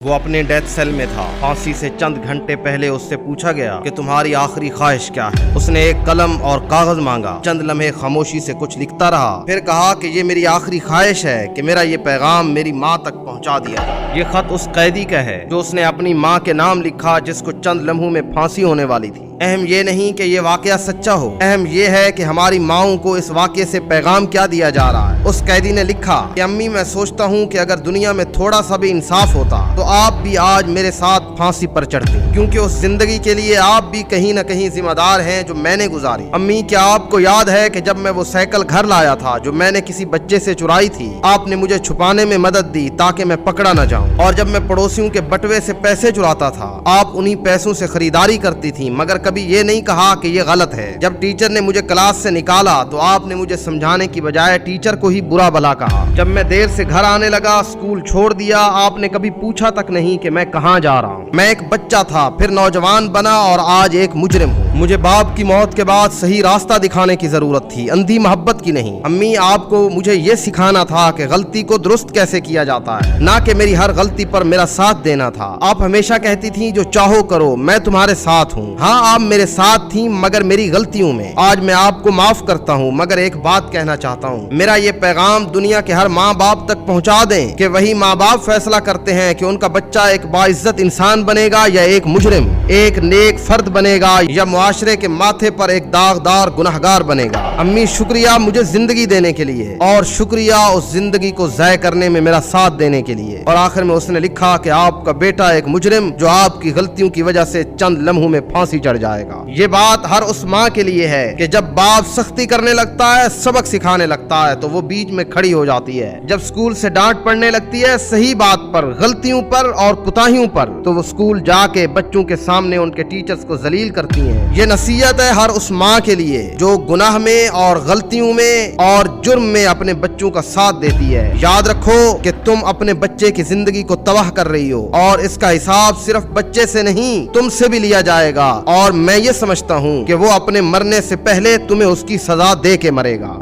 وہ اپنے death cell میں تھا۔ پھانسی سے چند گھنٹے پہلے اس سے پوچھا گیا کہ تمہاری آخری خواہش کیا ہے۔ اس نے ایک قلم اور کاغذ مانگا، چند لمحے خاموشی سے کچھ لکھتا رہا، پھر کہا کہ یہ میری آخری خواہش ہے کہ میرا یہ پیغام میری ماں تک پہنچا دیا جائے۔ یہ خط اس قیدی کا ہے جو اس نے اپنی ماں کے نام لکھا، جس کو چند لمحوں میں پھانسی ہونے والی تھی۔ اہم یہ نہیں کہ یہ واقعہ سچا ہو، اہم یہ ہے کہ ہماری ماؤں کو اس واقعے سے پیغام کیا دیا جا رہا ہے۔ اس قیدی نے لکھا کہ امی، میں سوچتا ہوں کہ اگر دنیا میں تھوڑا سا بھی انصاف ہوتا تو آپ بھی آج میرے ساتھ پھانسی پر چڑھتے، کیونکہ اس زندگی کے لیے آپ بھی کہیں نہ کہیں ذمہ دار ہیں جو میں نے گزاری۔ امی، کیا آپ کو یاد ہے کہ جب میں وہ سائیکل گھر لایا تھا جو میں نے کسی بچے سے چرائی تھی، آپ نے مجھے چھپانے میں مدد دی تاکہ میں پکڑا نہ جاؤں، اور جب میں پڑوسیوں کے بٹوے سے پیسے چراتا تھا آپ انہی پیسوں سے خریداری کرتی تھی، مگر کبھی یہ نہیں کہا کہ یہ غلط ہے۔ جب ٹیچر نے مجھے کلاس سے نکالا تو آپ نے مجھے سمجھانے کی بجائے ٹیچر کو ہی برا بھلا کہا۔ جب میں دیر سے گھر آنے لگا، اسکول چھوڑ دیا، آپ نے کبھی پوچھا تک نہیں کہ میں کہاں جا رہا ہوں۔ میں ایک بچہ تھا، پھر نوجوان بنا اور آج ایک مجرم ہوں۔ مجھے باپ کی موت کے بعد صحیح راستہ دکھانے کی ضرورت تھی، اندھی محبت کی نہیں۔ امی، آپ کو مجھے یہ سکھانا تھا کہ غلطی کو درست کیسے کیا جاتا ہے، نہ کہ میری ہر غلطی پر میرا ساتھ دینا تھا۔ آپ ہمیشہ کہتی تھیں جو چاہو کرو، میں تمہارے ساتھ ہوں۔ ہاں، آپ میرے ساتھ تھیں مگر میری غلطیوں میں۔ آج میں آپ کو معاف کرتا ہوں، مگر ایک بات کہنا چاہتا ہوں، میرا یہ پیغام دنیا کے ہر ماں باپ تک پہنچا دیں کہ وہی ماں باپ فیصلہ کرتے ہیں کہ ان کا بچہ ایک باعزت انسان بنے گا یا ایک مجرم، ایک نیک فرد بنے گا یا معاشرے کے ماتھے پر ایک داغدار گنہگار بنے گا۔ امی، شکریہ مجھے زندگی دینے کے لیے، اور شکریہ اس زندگی کو ضائع کرنے میں میرا ساتھ دینے کے لیے۔ اور آخر میں اس نے لکھا کہ آپ کا بیٹا ایک مجرم جو آپ کی غلطیوں کی وجہ سے چند لمحوں میں پھانسی چڑھ جائے گا۔ یہ بات ہر اس ماں کے لیے ہے کہ جب باپ سختی کرنے لگتا ہے، سبق سکھانے لگتا ہے، تو وہ بیچ میں کھڑی ہو جاتی ہے۔ جب اسکول سے ڈانٹ پڑنے لگتی ہے صحیح بات پر، غلطیوں پر اور کوتاہیوں پر، تو وہ اسکول جا کے بچوں کے سامنے ان کے ٹیچرز کو ذلیل کرتی ہیں۔ یہ نصیحت ہے ہر اس ماں کے لیے جو گناہ میں اور غلطیوں میں اور جرم میں اپنے بچوں کا ساتھ دیتی ہے۔ یاد رکھو کہ تم اپنے بچے کی زندگی کو تباہ کر رہی ہو، اور اس کا حساب صرف بچے سے نہیں تم سے بھی لیا جائے گا، اور میں یہ سمجھتا ہوں کہ وہ اپنے مرنے سے پہلے تمہیں اس کی سزا دے کے مرے گا۔